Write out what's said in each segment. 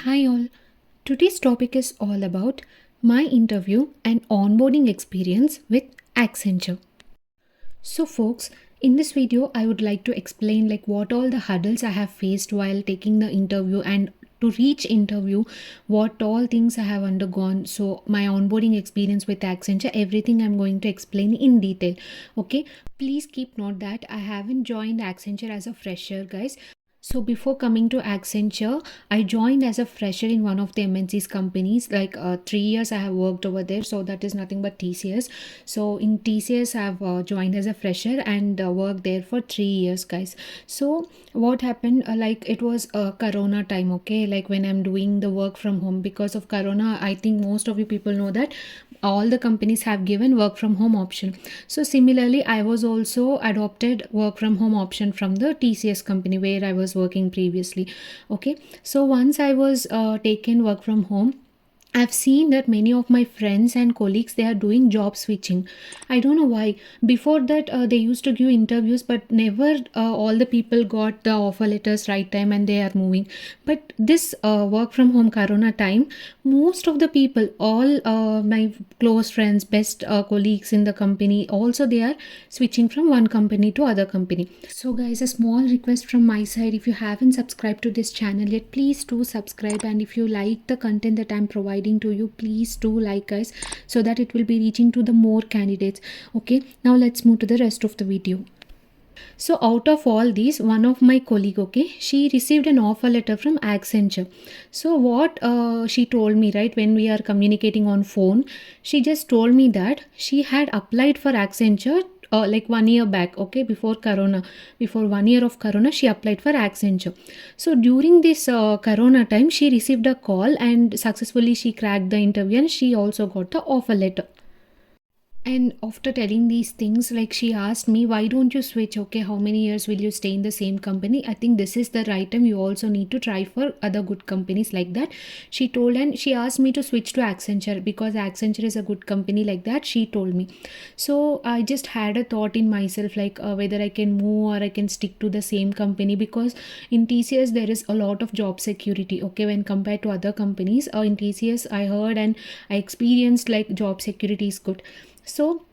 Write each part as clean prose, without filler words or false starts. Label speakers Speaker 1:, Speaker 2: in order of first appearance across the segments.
Speaker 1: Hi all. Today's topic is all about my interview and onboarding experience with Accenture. So folks, in this video I would like to explain what all the hurdles I have faced while taking the interview and to reach interview, what all things I have undergone. So my onboarding experience with Accenture, everything I'm going to explain in detail. Okay, please keep note that I haven't joined Accenture as a fresher, guys. So before coming to Accenture, I joined as a fresher in one of the MNC's companies. 3 years I have worked over there, so that is nothing but TCS. So in TCS, I have joined as a fresher and worked there for 3 years, guys. So what happened? It was Corona time, okay? Like when I'm doing the work from home because of Corona, I think most of you people know that all the companies have given work from home option. So similarly, I was also adopted work from home option from the TCS company where I was working previously. Okay, so once I was taken work from home, I've seen that many of my friends and colleagues, they are doing job switching. I don't know why. Before that, they used to give interviews, but never all the people got the offer letters right time and they are moving. But this work from home Corona time, most of the people, all my close friends, best colleagues in the company, also they are switching from one company to other company. So guys, a small request from my side, if you haven't subscribed to this channel yet, please do subscribe, and if you like the content that I'm providing to you, please do like, guys, so that it will be reaching to the more candidates. Okay, now let's move to the rest of the video. So out of all these, one of my colleague, okay, she received an offer letter from Accenture. So what she told me, right, when we are communicating on phone, she just told me that she had applied for Accenture 1 year back, okay, before Corona, before 1 year of Corona, she applied for Accenture. So during this Corona time, she received a call and successfully she cracked the interview and she also got the offer letter. And after telling these things, like she asked me, why don't you switch? Okay, how many years will you stay in the same company? I think this is the right time. You also need to try for other good companies like that. She told, and she asked me to switch to Accenture because Accenture is a good company like that. She told me. So I just had a thought in myself, whether I can move or I can stick to the same company, because in TCS there is a lot of job security. Okay, when compared to other companies, in TCS I heard and I experienced like job security is good. So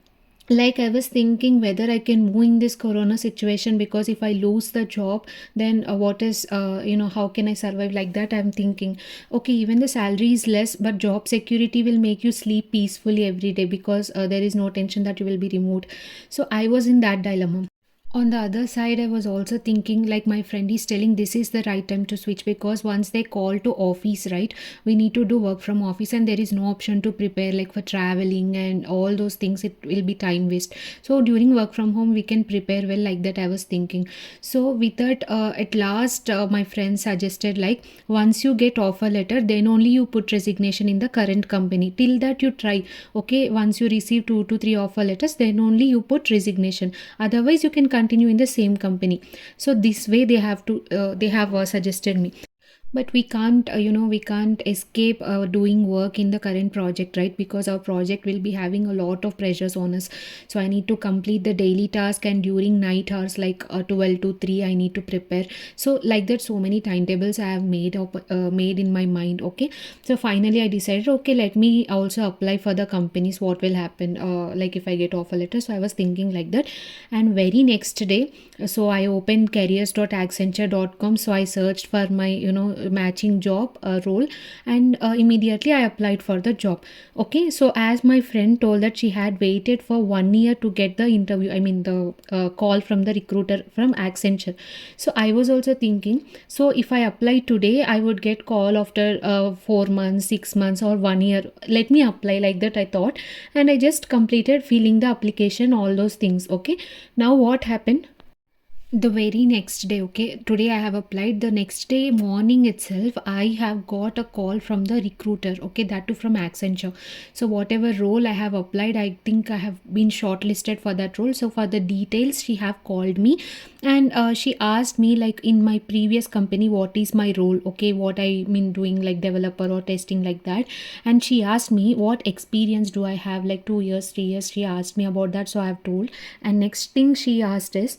Speaker 1: I was thinking whether I can move in this Corona situation, because if I lose the job, then what is how can I survive? Like that I'm thinking, okay, even the salary is less, but job security will make you sleep peacefully every day, because there is no tension that you will be removed. So I was in that dilemma. On the other side, I was also thinking, like my friend is telling, this is the right time to switch, because once they call to office, right, we need to do work from office and there is no option to prepare like for traveling and all those things. It will be time waste. So during work from home, we can prepare well, like that I was thinking. So with that, at last, my friend suggested, like, once you get offer letter, then only you put resignation in the current company. Till that you try. Okay, once you receive 2 to 3 offer letters, then only you put resignation. Otherwise you can continue in the same company. So this way they have suggested me. But we can't we can't escape doing work in the current project, right, because our project will be having a lot of pressures on us. So I need to complete the daily task, and during night hours, 12 to 3 I need to prepare. So like that, so many timetables I have made in my mind. Okay, so finally I decided, okay, let me also apply for the companies, what will happen if I get offer letter. So I was thinking like that, and very next day, so I opened careers.accenture.com. So I searched for my matching job role, and immediately I applied for the job. Okay, so as my friend told that she had waited for 1 year to get the interview, I mean the call from the recruiter from Accenture. So I was also thinking, so if I apply today, I would get call after 4 months, 6 months, or 1 year. Let me apply, like that I thought, and I just completed filling the application, all those things. Okay, now what happened? The very next day, okay, today I have applied, the next day morning itself I have got a call from the recruiter, okay, that too from Accenture. So whatever role I have applied, I think I have been shortlisted for that role. So for the details, she have called me, and she asked me, like, in my previous company, what is my role, okay, what I mean doing, like developer or testing, like that. And she asked me what experience do I have, like 2 years, 3 years, she asked me about that. So I have told. And next thing she asked is,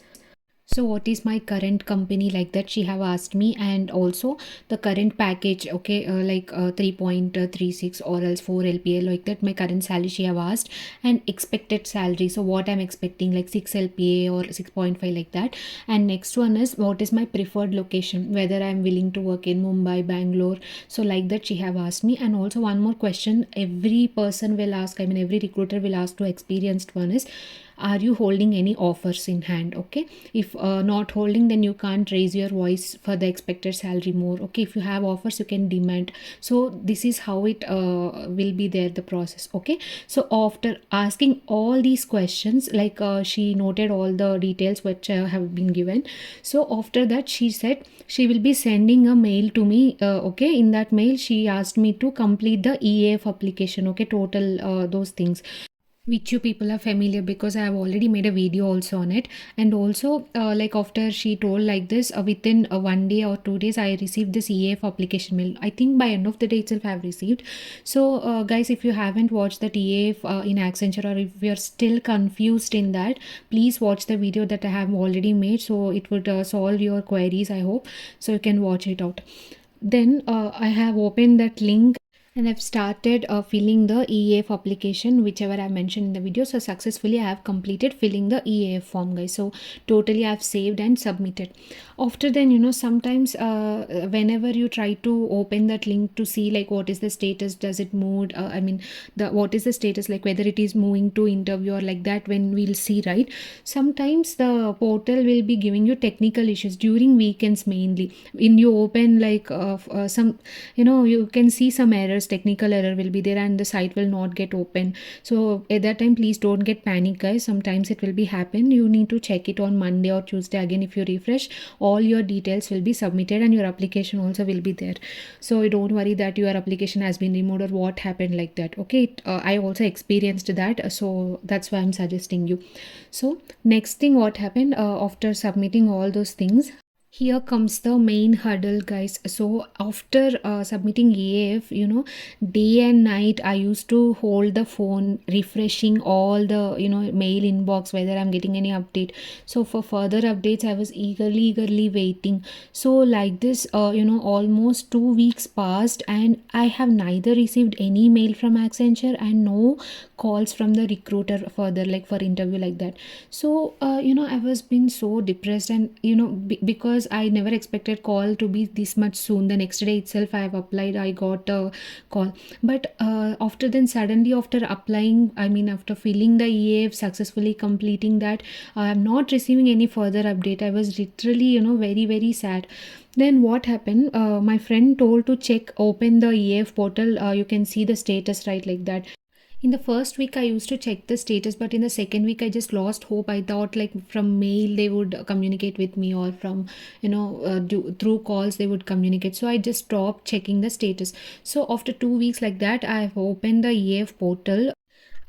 Speaker 1: So what is my current company, like that she have asked me, and also the current package, okay, 3.36 or else 4 LPA, like that my current salary she have asked, and expected salary, so what I'm expecting, like 6 LPA or 6.5, like that. And next one is what is my preferred location, whether I'm willing to work in Mumbai, Bangalore, so like that she have asked me. And also one more question every person will ask, I mean every recruiter will ask to experienced one is, are you holding any offers in hand? Okay, if not holding, then you can't raise your voice for the expected salary more. Okay, if you have offers you can demand. So this is how it will be there, the process. Okay, so after asking all these questions, like she noted all the details which have been given. So after that she said she will be sending a mail to me. Okay, in that mail she asked me to complete the EAF application, okay, total those things which you people are familiar, because I have already made a video also on it. And also like after she told like this, within 1 day or 2 days I received this EAF application mail. I think by end of the day itself I have received. So guys, if you haven't watched that EAF in Accenture, or if you're still confused in that, please watch the video that I have already made, so it would solve your queries, I hope. So you can watch it out. Then I have opened that link and I've started filling the EAF application, whichever I mentioned in the video. So successfully I have completed filling the EAF form, guys. So totally I've saved and submitted. After then, sometimes whenever you try to open that link to see like what is the status, does it move, I mean the what is the status, like whether it is moving to interview or like that, when we'll see, right? Sometimes the portal will be giving you technical issues during weekends mainly. When you open like some, you can see some errors, technical error will be there, and the site will not get open. So at that time please don't get panic, guys. Sometimes it will be happen. You need to check it on Monday or Tuesday again. If you refresh, all your details will be submitted and your application also will be there. So don't worry that your application has been removed or what happened like that. Okay, I also experienced that, so that's why I'm suggesting you. So next thing what happened, after submitting all those things, here comes the main hurdle, guys. So after submitting EAF, day and night I used to hold the phone refreshing all the mail inbox, whether I'm getting any update. So for further updates I was eagerly waiting. So like this, almost 2 weeks passed and I have neither received any mail from Accenture and no calls from the recruiter further, like for interview, like that. So I was been so depressed, and because I never expected call to be this much soon. The next day itself I have applied, I got a call. But after then suddenly, after applying, I mean after filling the EAF, successfully completing that, I am not receiving any further update. I was literally very sad. Then what happened, my friend told to check, open the EAF portal, you can see the status, right, like that. In the first week I used to check the status, but in the second week I just lost hope. I thought like from mail they would communicate with me, or from through calls they would communicate. So I just stopped checking the status. So after 2 weeks like that, I have opened the EF portal.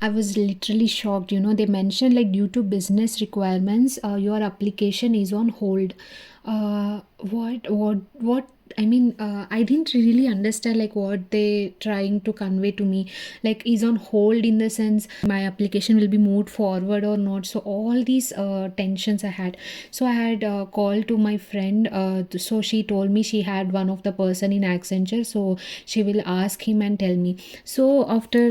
Speaker 1: I was literally shocked. They mentioned like due to business requirements, your application is on hold. What? I mean, I didn't really understand like what they trying to convey to me. Like, is on hold in the sense my application will be moved forward or not. So all these tensions I had. So I had called to my friend. So she told me she had one of the person in Accenture. So she will ask him and tell me. So after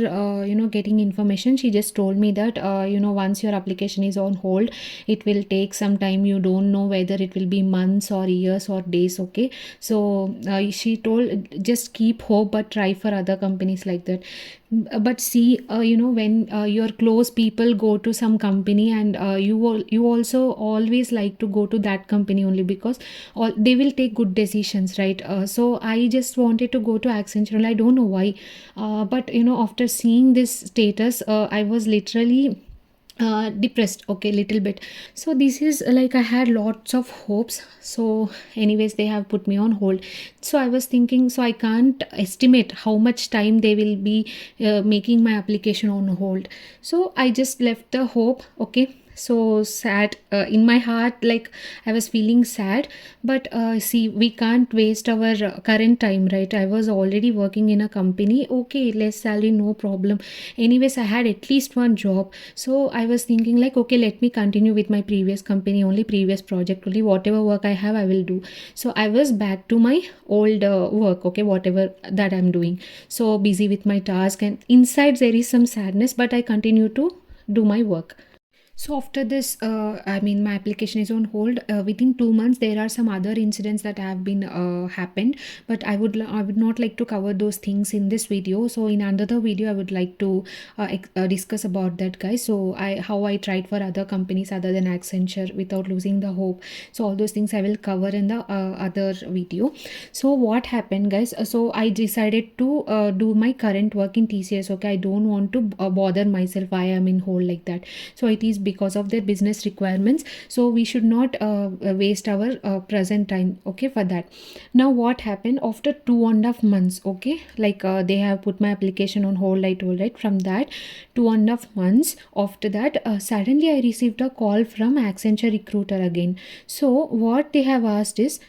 Speaker 1: getting information, she just told me that once your application is on hold, it will take some time. You don't know whether it will be months or years or days. Okay, so she told just keep hope, but try for other companies, like that. But see, when your close people go to some company, and you also always like to go to that company only, because they will take good decisions, right? So I just wanted to go to Accenture. I don't know why, but after seeing this status, I was literally depressed, okay, little bit. So this is like I had lots of hopes. So anyways, they have put me on hold. So I was thinking, so I can't estimate how much time they will be making my application on hold. So I just left the hope. Okay, so sad in my heart, like I was feeling sad. But see, we can't waste our current time, right? I was already working in a company, okay, less salary, no problem. Anyways, I had at least one job, so I was thinking like, okay, let me continue with my previous company, only previous project, only whatever work I have I will do. So I was back to my old work, okay, whatever that I'm doing, so busy with my task, and inside there is some sadness, but I continue to do my work. So after this, I mean, my application is on hold. Within 2 months, there are some other incidents that have been happened, but I would not like to cover those things in this video. So in another video, I would like to discuss about that, guys. So how I tried for other companies other than Accenture without losing the hope. So all those things I will cover in the other video. So what happened, guys? So I decided to do my current work in TCS. Okay, I don't want to bother myself why I'm in hold like that. So it is because of their business requirements, so we should not waste our present time, okay, for that. Now what happened after 2.5 months, okay, like they have put my application on hold, I told, right? From that 2.5 months after that, suddenly I received a call from Accenture recruiter again. So what they have asked is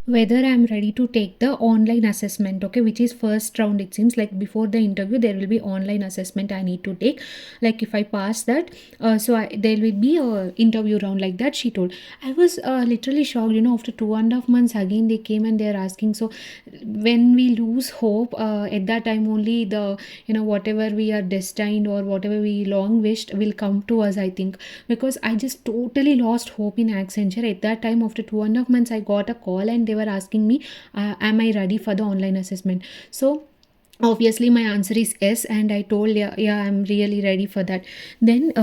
Speaker 1: whether I'm ready to take the online assessment, okay, which is first round. It seems like before the interview there will be online assessment I need to take. Like if I pass that, there will be a interview round, like that she told. I was literally shocked, after 2.5 months again they came and they're asking. So when we lose hope, at that time only the whatever we are destined or whatever we long wished will come to us, I think. Because I just totally lost hope in Accenture at that time. After 2.5 months I got a call and they were asking me, am I ready for the online assessment? So obviously my answer is yes, and I told, yeah, I'm really ready for that. Then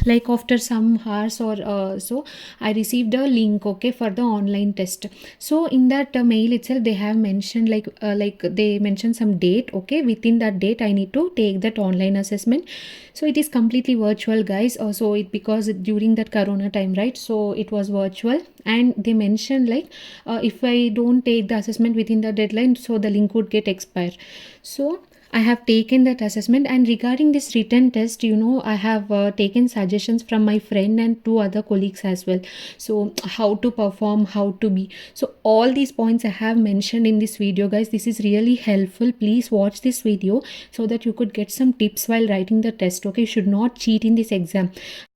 Speaker 1: like after some hours or so, I received a link, okay, for the online test. So in that mail itself they have mentioned like they mentioned some date, okay, within that date I need to take that online assessment. So it is completely virtual, guys. So it, because during that corona time, right, so it was virtual. And they mentioned like if I don't take the assessment within the deadline, so the link would get expired. So I have taken that assessment, and regarding this written test, I have taken suggestions from my friend and two other colleagues as well. So how to perform, how to be. So all these points I have mentioned in this video, guys. This is really helpful. Please watch this video so that you could get some tips while writing the test. Okay, you should not cheat in this exam.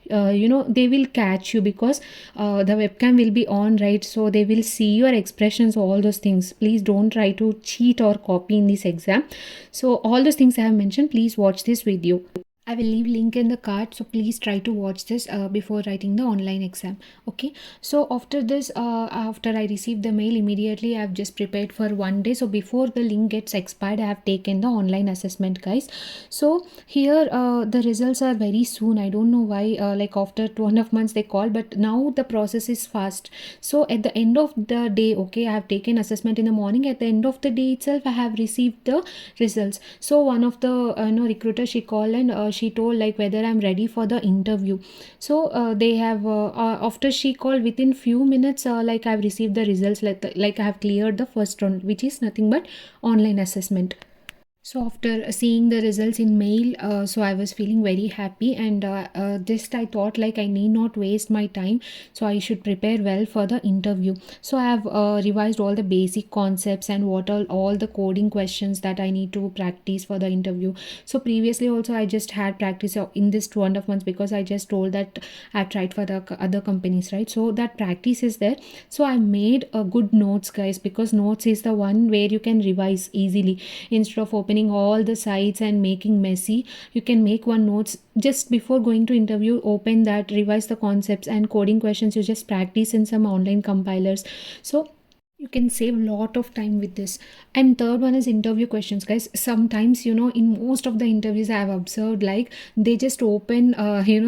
Speaker 1: They will catch you because the webcam will be on, right? So they will see your expressions, all those things. Please don't try to cheat or copy in this exam. So all those things I have mentioned, please watch this video. I will leave link in the card, so please try to watch this before writing the online exam. Okay, so after this, after I received the mail, immediately I have just prepared for one day. So before the link gets expired, I have taken the online assessment, guys. So here the results are very soon. I don't know why, like after 2.5 months they call, but now the process is fast. So at the end of the day, okay, I have taken assessment in the morning. At the end of the day itself, I have received the results. So one of the recruiter, she called and she told like whether I'm ready for the interview. So they have after she called, within few minutes, like I've received the results, like I have cleared the first round, which is nothing but online assessment. So after seeing the results in mail, so I was feeling very happy, and just I thought like I need not waste my time, so I should prepare well for the interview. So I have revised all the basic concepts and what all the coding questions that I need to practice for the interview. So previously also I just had practice in this 2.5 months, because I just told that I've tried for the other companies, right? So that practice is there. So I made good notes, guys, because notes is the one where you can revise easily. Instead of opening all the sites and making messy, you can make one notes just before going to interview. Open that, revise the concepts and coding questions, you just practice in some online compilers. So you can save a lot of time with this. And third one is interview questions, guys. Sometimes in most of the interviews I have observed, like they just open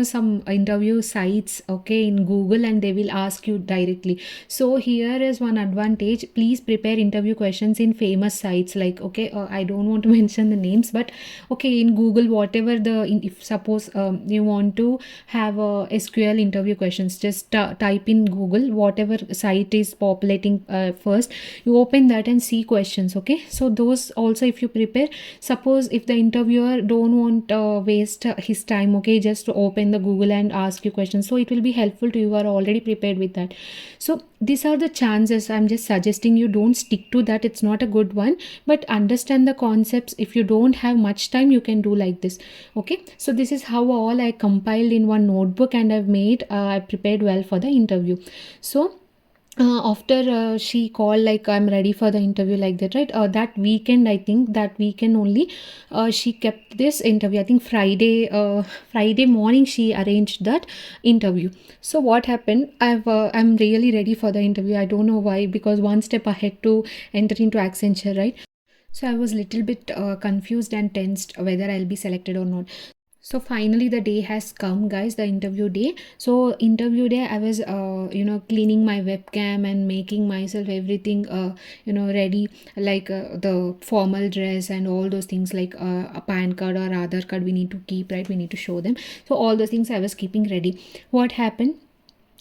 Speaker 1: some interview sites, okay, in Google, and they will ask you directly. So here is one advantage: please prepare interview questions in famous sites, like, okay, I don't want to mention the names, but okay, in Google, whatever if suppose you want to have SQL interview questions, just type in Google whatever site is populating first you open that and see questions. Okay, so those also if you prepare, suppose if the interviewer don't want waste his time, okay, just to open the Google and ask you questions, so it will be helpful to you are already prepared with that. So these are the chances. I'm just suggesting you don't stick to that, it's not a good one, but understand the concepts. If you don't have much time, you can do like this. Okay, so this is how all I compiled in one notebook and I've made I prepared well for the interview. So after she called like I'm ready for the interview like that, right? That weekend, I think that weekend only, she kept this interview. I think Friday morning she arranged that interview. So what happened, I'm really ready for the interview. I don't know why, because one step ahead to enter into Accenture, right? So I was little bit confused and tensed whether I'll be selected or not. So finally the day has come, guys, the interview day. So interview day, I was cleaning my webcam and making myself everything ready, like the formal dress and all those things, like a PAN card or Aadhaar card we need to keep, right? We need to show them. So all those things I was keeping ready. What happened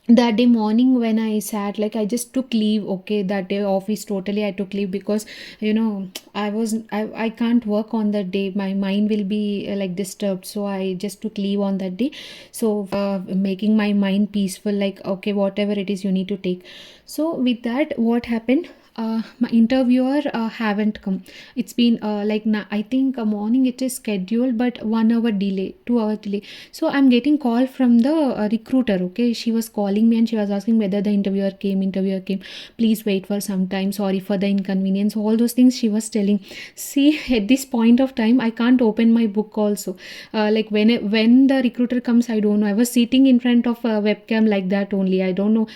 Speaker 1: that day morning when I sat, like I just took leave. Okay, that day office totally I took leave, because I can't work on that day, my mind will be like disturbed. So I just took leave on that day. So making my mind peaceful, like okay, whatever it is you need to take. So with that, what happened, my interviewer haven't come. It's been I think a morning it is scheduled, but 1 hour delay, 2 hour delay. So I'm getting call from the recruiter. Okay, she was calling me and she was asking whether the interviewer came, please wait for some time, sorry for the inconvenience, all those things she was telling. See, at this point of time I can't open my book also. Like when the recruiter comes, I don't know, I was sitting in front of a webcam like that only. I don't know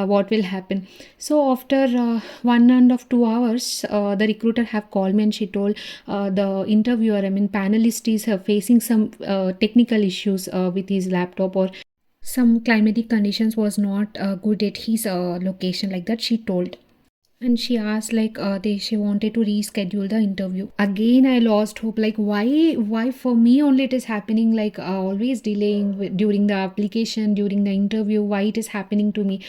Speaker 1: what will happen. So after 1.5 2 hours, the recruiter have called me and she told the interviewer, I mean panelist, is facing some technical issues with his laptop, or some climatic conditions was not good at his location, like that she told. And she asked like she wanted to reschedule the interview. Again I lost hope, like why for me only it is happening, like always delaying during the application, during the interview, why it is happening to me.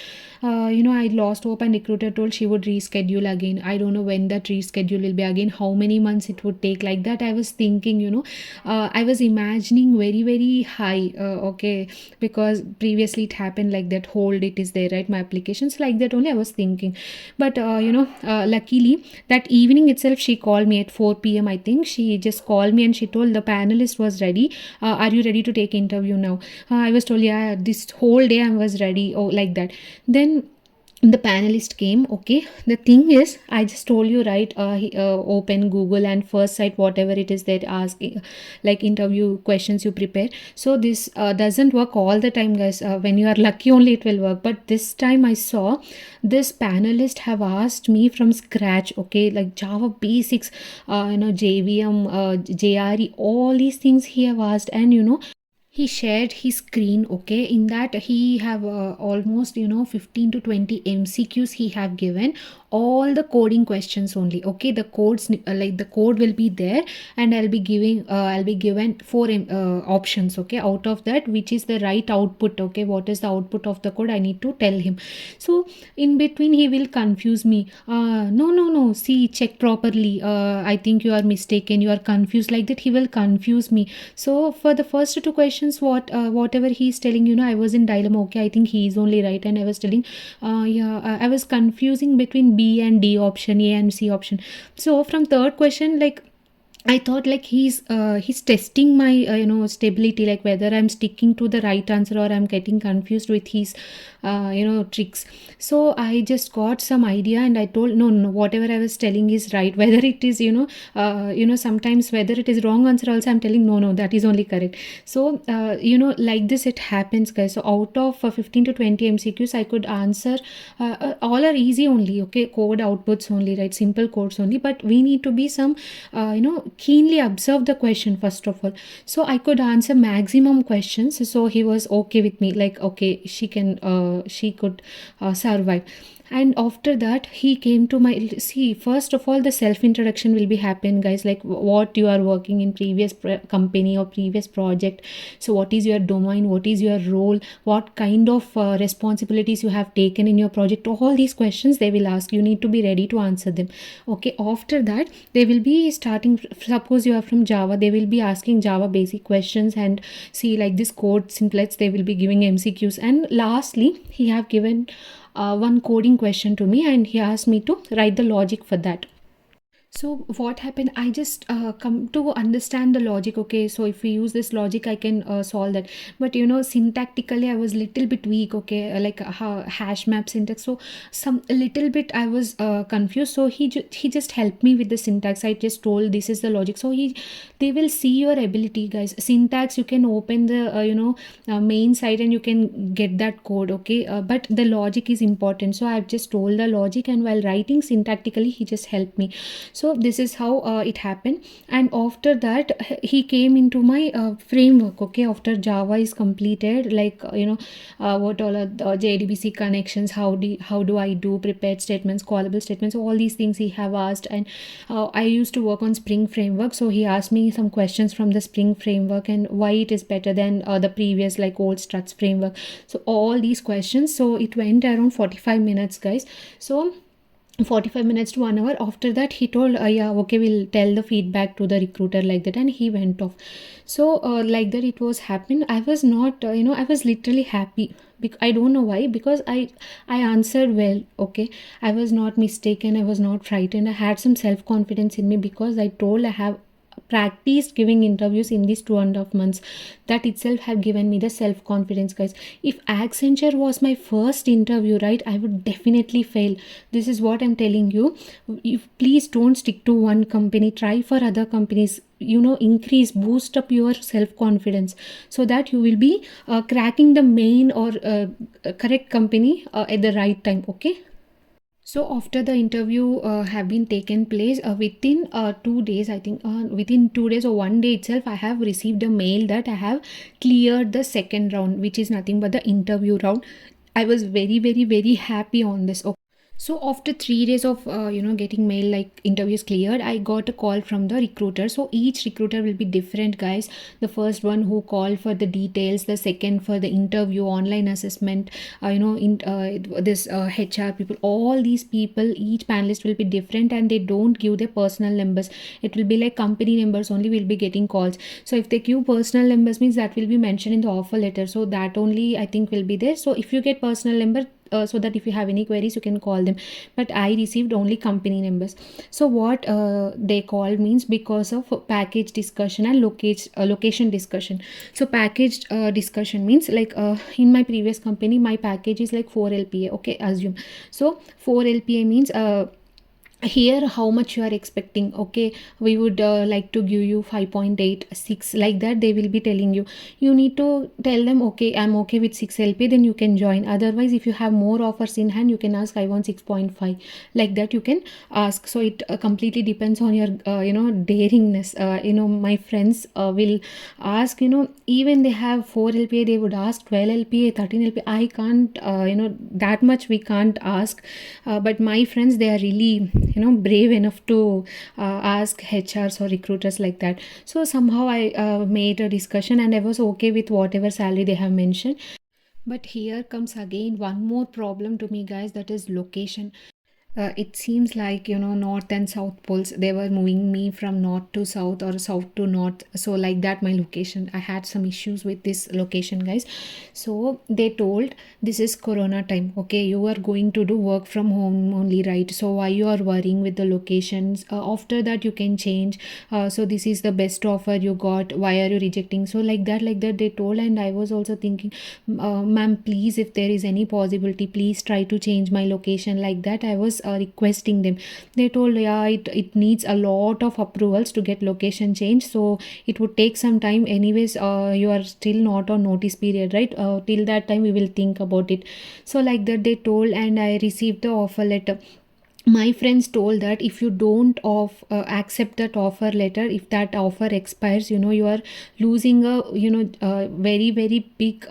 Speaker 1: I lost hope, and recruiter told she would reschedule again. I don't know when that reschedule will be again, how many months it would take, like that I was thinking. I was imagining very very high. Okay, because previously it happened like that, hold it is there, right? My applications like that only I was thinking. But luckily that evening itself she called me at 4 p.m. I think she just called me and she told the panelist was ready. Are you ready to take interview now? I was told, yeah, this whole day I was ready. Oh, like that. Then the panelist came. Okay, the thing is, I just told you, right? Open Google and first site, whatever it is that ask, like interview questions you prepare. So this doesn't work all the time, guys. When you are lucky only it will work, but this time I saw this panelist have asked me from scratch. Okay, like Java basics, JVM, JRE, all these things he have asked. And he shared his screen. Okay, in that he have almost 15 to 20 MCQs he have given, all the coding questions only. Okay, the codes, like the code will be there, and I'll be given 4 options. Okay, out of that, which is the right output. Okay, what is the output of the code, I need to tell him. So in between he will confuse me. No, see, check properly, I think you are mistaken, you are confused, like that he will confuse me. So for the first 2 questions, whatever he is telling, I was in dilemma. Okay, I think he is only right, and I was telling I was confusing between B and D option, A and C option. So from third question, like I thought like he's testing my stability, like whether I'm sticking to the right answer or I'm getting confused with his tricks. So I just got some idea and I told no, whatever I was telling is right. Whether it is sometimes whether it is wrong answer also I'm telling no, that is only correct. So like this it happens, guys. So out of 15 to 20 MCQs I could answer, all are easy only. Okay, code outputs only, right? Simple codes only, but we need to be some keenly observe the question first of all. So I could answer maximum questions. So he was okay with me, like okay, she could survive. And after that he came to my, see, first of all the self introduction will be happen, guys, like what you are working in previous company or previous project. So what is your domain, what is your role, what kind of responsibilities you have taken in your project, all these questions they will ask. You need to be ready to answer them. Okay, after that they will be starting, suppose you are from Java, they will be asking Java basic questions, and see like this code simplets, they will be giving MCQs. And lastly he have given one coding question to me, and he asked me to write the logic for that. So what happened, I just come to understand the logic. Okay, so if we use this logic I can solve that. But syntactically I was little bit weak. Okay, like hash map syntax, so some a little bit I was confused. So he just helped me with the syntax. I just told this is the logic. So they will see your ability, guys. Syntax, you can open the main site and you can get that code. Okay, but the logic is important. So I've just told the logic, and while writing syntactically he just helped me. So this is how it happened. And after that he came into my framework. Okay, after Java is completed, like what all are the JDBC connections, how do I do prepared statements, callable statements, all these things he have asked. And I used to work on Spring framework, so he asked me some questions from the Spring framework and why it is better than the previous like old Struts framework. So all these questions, so it went around 45 minutes, guys. So 45 minutes to 1 hour. After that he told yeah, okay, we'll tell the feedback to the recruiter, like that, and he went off. So like that it was happened. I was not I was literally happy. I don't know why, because I answered well. Okay, I was not mistaken, I was not frightened, I had some self confidence in me, because I told I have practiced giving interviews in these 2.5 months. That itself have given me the self confidence, guys. If Accenture was my first interview, right, I would definitely fail. This is what I'm telling you. Please don't stick to one company, try for other companies. Increase, boost up your self confidence, so that you will be cracking the main or correct company at the right time. Okay, so after the interview have been taken place, within 2 days, I think within 2 days or one day itself, I have received a mail that I have cleared the second round, which is nothing but the interview round. I was very, very, very happy on this. Okay. So after 3 days of getting mail like interviews cleared, I got a call from the recruiter. So each recruiter will be different, guys. The first one who called for the details, the second for the interview, online assessment, this HR people, all these people, each panelist will be different, and they don't give their personal numbers. It will be like company numbers only will be getting calls. So if they give personal numbers, means that will be mentioned in the offer letter. So that only I think will be there. So if you get personal number, so that if you have any queries you can call them. But I received only company numbers. So what they called means because of package discussion and location discussion. So package discussion means like in my previous company my package is like 4 LPA. Okay, assume. So 4 LPA means here how much you are expecting. Okay, we would like to give you 5.86, like that they will be telling you. You need to tell them, okay, I'm okay with 6 LP, then you can join. Otherwise if you have more offers in hand, you can ask I want 6.5, like that you can ask. So it completely depends on your daringness. My friends will ask, even they have 4 LPA, they would ask 12 LPA, 13 LPA. I can't that much we can't ask, but my friends, they are really brave enough to ask HRs or recruiters like that. So somehow I made a discussion, and I was okay with whatever salary they have mentioned. But here comes again one more problem to me, guys, that is location. It seems like north and south poles, they were moving me from north to south or south to north. So like that my location, I had some issues with this location, guys. So they told this is corona time. Okay, you are going to do work from home only, right? So why you are worrying with the locations? After that you can change. So this is the best offer you got, why are you rejecting? So like that they told. And I was also thinking, ma'am, please, if there is any possibility, please try to change my location, like that I was requesting them. They told, yeah, it needs a lot of approvals to get location change, so it would take some time. Anyways, you are still not on notice period, right? Till that time we will think about it. So like that they told, and I received the offer letter. my friends told that if you don't accept that offer letter, if that offer expires, you are losing a very very big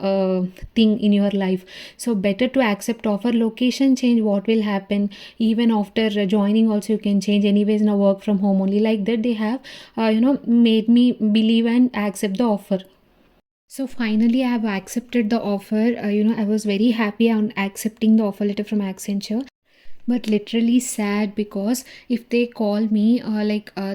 Speaker 1: thing in your life. So better to accept offer. Location change, what will happen? Even after joining also you can change, anyways now work from home only, like that they have made me believe and accept the offer. So finally I have accepted the offer. I was very happy on accepting the offer letter from Accenture, but literally sad, because if they call me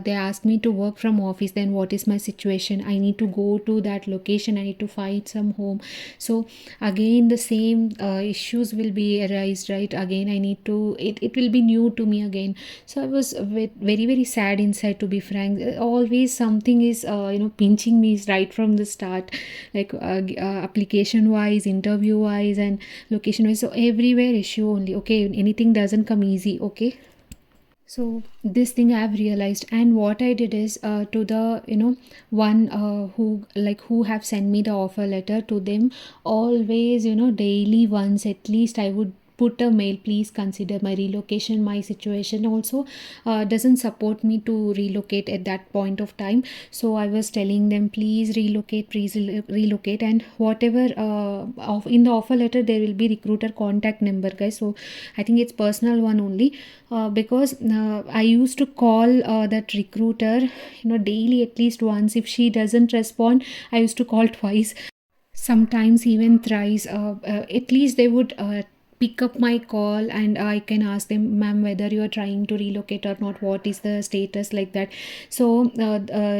Speaker 1: they ask me to work from office, then what is my situation? I need to go to that location, I need to find some home. So again the same issues will be arise, right? Again I need to, it will be new to me again. So I was very very sad inside, to be frank. Always something is pinching me right from the start, application wise, interview wise, and location wise. So everywhere issue only. Okay, anything doesn't come easy. Okay, so this thing I've realized, and what I did is to the one who have sent me the offer letter, to them always daily once at least I would put a mail, please consider my relocation. My situation also doesn't support me to relocate at that point of time. So I was telling them, please relocate, please relocate. And whatever in the offer letter there will be recruiter contact number, guys. So I think it's personal one only, because I used to call that recruiter daily at least once. If she doesn't respond, I used to call twice, sometimes even thrice. At least they would pick up my call, and I can ask them, ma'am, whether you are trying to relocate or not, what is the status, like that. So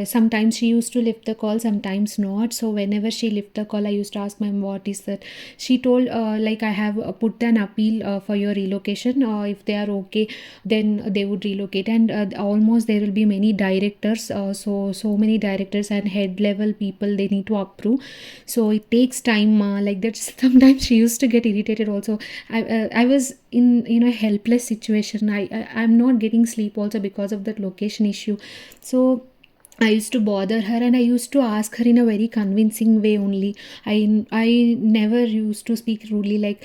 Speaker 1: sometimes she used to lift the call, sometimes not. So whenever she lift the call, I used to ask, ma'am, what is that? She told I have put an appeal for your relocation. If they are okay, then they would relocate. And almost there will be many directors, so many directors and head level people, they need to approve. So it takes time, like that. Sometimes she used to get irritated also. I was in helpless situation. I'm not getting sleep also because of that location issue. So I used to bother her, and I used to ask her in a very convincing way only. I never used to speak rudely, like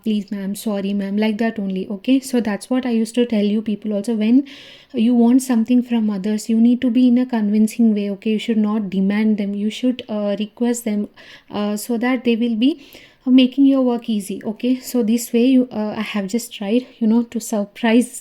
Speaker 1: please ma'am, sorry ma'am, like that only. Okay, so that's what I used to tell you people also. When you want something from others, you need to be in a convincing way. Okay, you should not demand them, you should request them, so that they will be making your work easy. Okay, so this way you I have just tried to surprise,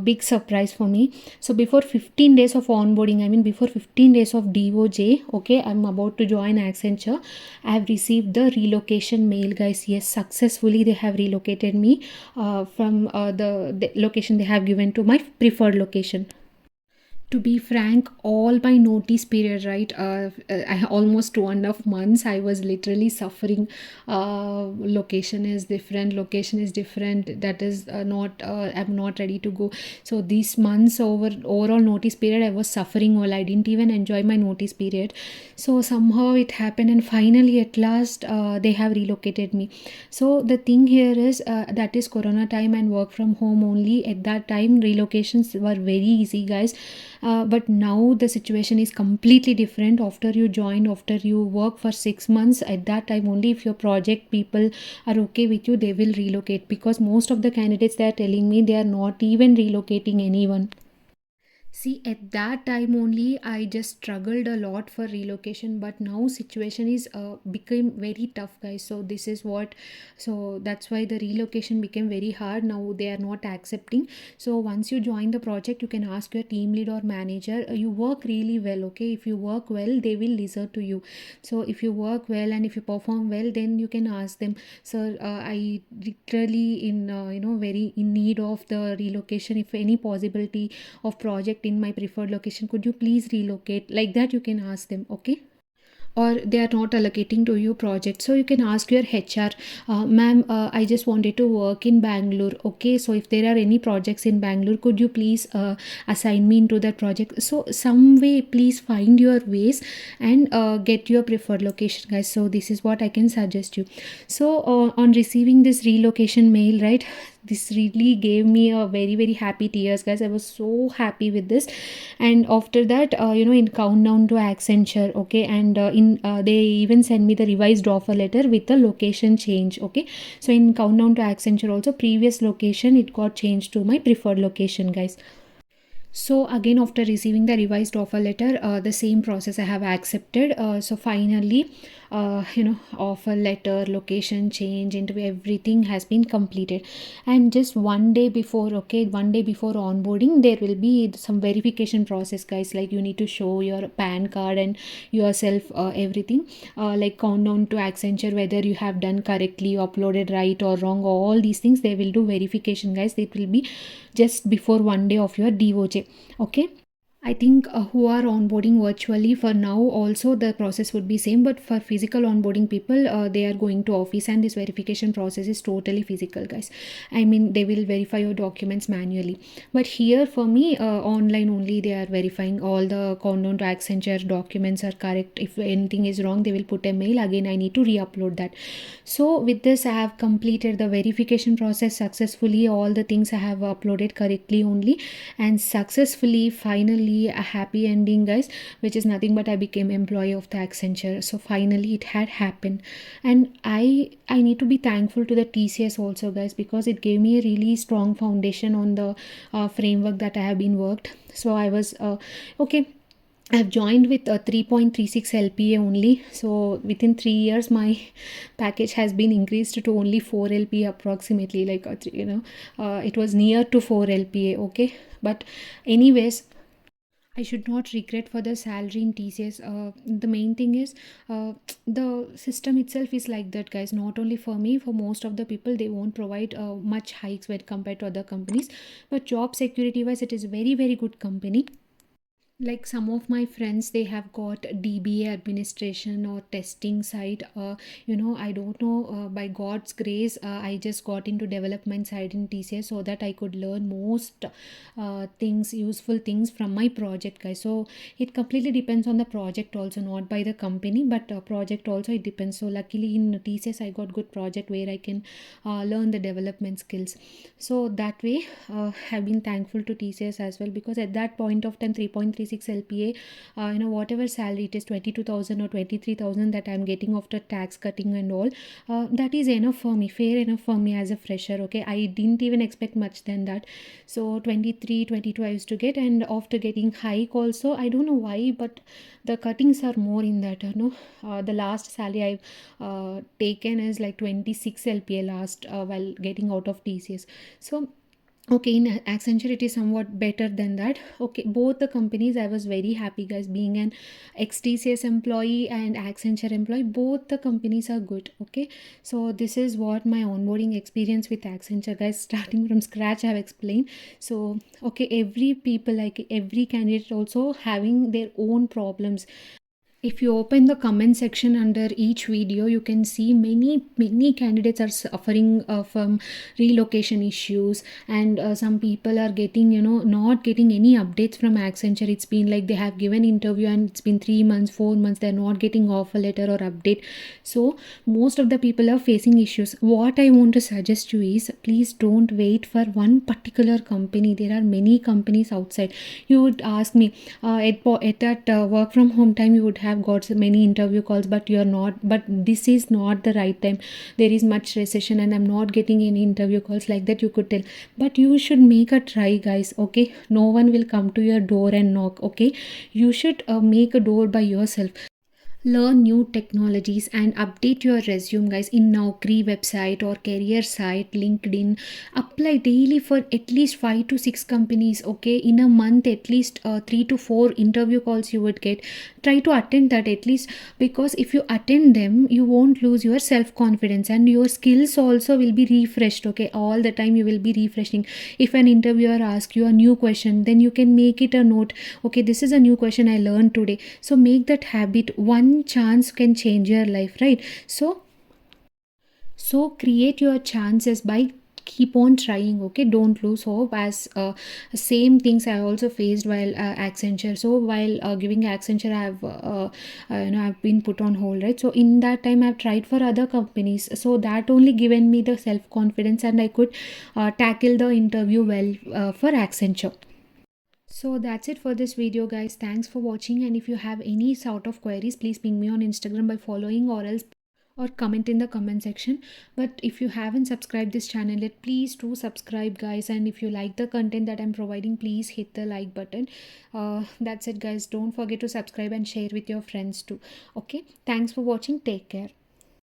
Speaker 1: big surprise for me. So before 15 days of onboarding, I mean before 15 days of DOJ, okay, I'm about to join Accenture, I have received the relocation mail, guys. Yes, successfully they have relocated me from the location they have given to my preferred location. To be frank, all my notice period, right, I almost 2.5 months I was literally suffering. Location is different, location is different, that is not I'm not ready to go. So these months, overall notice period, I was suffering. Well, I didn't even enjoy my notice period. So somehow it happened, and finally at last they have relocated me. So the thing here is that is corona time and work from home only. At that time relocations were very easy, guys. But now the situation is completely different. After you join, after you work for 6 months, at that time only, if your project people are okay with you, they will relocate. Because most of the candidates, they are telling me they are not even relocating anyone. See, at that time only, I just struggled a lot for relocation, but now situation is became very tough, guys. So this is what, so that's why the relocation became very hard. Now they are not accepting. So once you join the project, you can ask your team lead or manager. You work really well, okay? If you work well, they will listen to you. So if you work well and if you perform well, then you can ask them, sir, I literally in very in need of the relocation. If any possibility of project in my preferred location, could you please relocate, like that you can ask them. Okay, or they are not allocating to you project, so you can ask your HR, ma'am, I just wanted to work in Bangalore. Okay, so if there are any projects in Bangalore, could you please assign me into that project? So some way, please find your ways and get your preferred location, guys. So this is what I can suggest you. So on receiving this relocation mail, right, this really gave me a very very happy tears, guys. I was so happy with this. And after that, in countdown to Accenture, okay, and in they even send me the revised offer letter with the location change, okay. So in countdown to Accenture also, previous location it got changed to my preferred location, guys. So again, after receiving the revised offer letter, the same process I have accepted. So finally, offer letter, location change, interview, everything has been completed. And just one day before, okay, one day before onboarding, there will be some verification process, guys. Like you need to show your PAN card and yourself, everything. Like countdown to Accenture, whether you have done correctly, uploaded right or wrong, all these things they will do verification, guys. It will be just before one day of your DOJ, okay. I think who are onboarding virtually for now also the process would be same, but for physical onboarding people, they are going to office, and this verification process is totally physical, guys. I mean, they will verify your documents manually, but here for me, online only they are verifying all the countdown to Accenture documents are correct. If anything is wrong, they will put a mail again, I need to re-upload that. So with this, I have completed the verification process successfully. All the things I have uploaded correctly only, and successfully, finally, a happy ending, guys, which is nothing but I became employee of the Accenture. So finally it had happened, and I need to be thankful to the TCS also, guys, because it gave me a really strong foundation on the framework that I have been worked. So I was okay, I've joined with a 3.36 LPA only. So within 3 years, my package has been increased to only 4 LPA approximately. Like, it was near to 4 LPA. Okay. But anyways, I should not regret for the salary in TCS. The main thing is the system itself is like that, guys. Not only for me, for most of the people, they won't provide much hikes when compared to other companies. But job security wise, it is very, very good company. Like some of my friends, they have got DBA administration or testing side. I don't know, by God's grace, I just got into development side in TCS so that I could learn most things, useful things from my project, guys. So it completely depends on the project also, not by the company, but project also it depends. So luckily in TCS I got good project where I can learn the development skills. So that way, have been thankful to TCS as well, because at that point of time, 3.36 LPA, whatever salary it is, 22,000 or 23,000 that I'm getting after tax cutting and all, that is enough for me, fair enough for me as a fresher, okay. I didn't even expect much than that. So 23, 22 I used to get, and after getting hike also, I don't know why, but the cuttings are more in that, the last salary I've taken is like 26 LPA last, while getting out of TCS. So okay, in Accenture it is somewhat better than that. Okay, both the companies I was very happy, guys, being an ex-TCS employee and Accenture employee, both the companies are good, okay. So this is what my onboarding experience with Accenture, guys, starting from scratch I have explained. So okay, every people, like every candidate also having their own problems. If you open the comment section under each video, you can see many candidates are suffering from relocation issues, and some people are getting, not getting any updates from Accenture. It's been like they have given interview and it's been 3 months, 4 months, they're not getting offer letter or update. So most of the people are facing issues. What I want to suggest you is, please don't wait for one particular company. There are many companies outside. You would ask me, at that work from home time, you would have got so many interview calls, but you're not, but this is not the right time. There is much recession and I'm not getting any interview calls, like that you could tell. But you should make a try, guys, okay. No one will come to your door and knock, okay. You should make a door by yourself. Learn new technologies and update your resume, guys, in Naukri website or career site, LinkedIn. Apply daily for at least 5 to 6 companies, okay. In a month, at least 3 to 4 interview calls you would get. Try to attend that at least, because if you attend them, you won't lose your self confidence, and your skills also will be refreshed, okay. All the time you will be refreshing. If an interviewer asks you a new question, then you can make it a note, okay, this is a new question I learned today. So make that habit. One chance can change your life, right? So create your chances by keep on trying. Okay, don't lose hope, as same things I also faced while Accenture. So while giving Accenture, I've been put on hold, right? So in that time I've tried for other companies, so that only given me the self confidence, and I could tackle the interview well for Accenture. So that's it for this video, guys. Thanks for watching, and if you have any sort of queries, please ping me on Instagram by following, or else or comment in the comment section. But if you haven't subscribed this channel yet, please do subscribe, guys. And if you like the content that I'm providing, please hit the like button. That's it, guys. Don't forget to subscribe and share with your friends too. Okay, thanks for watching. Take care.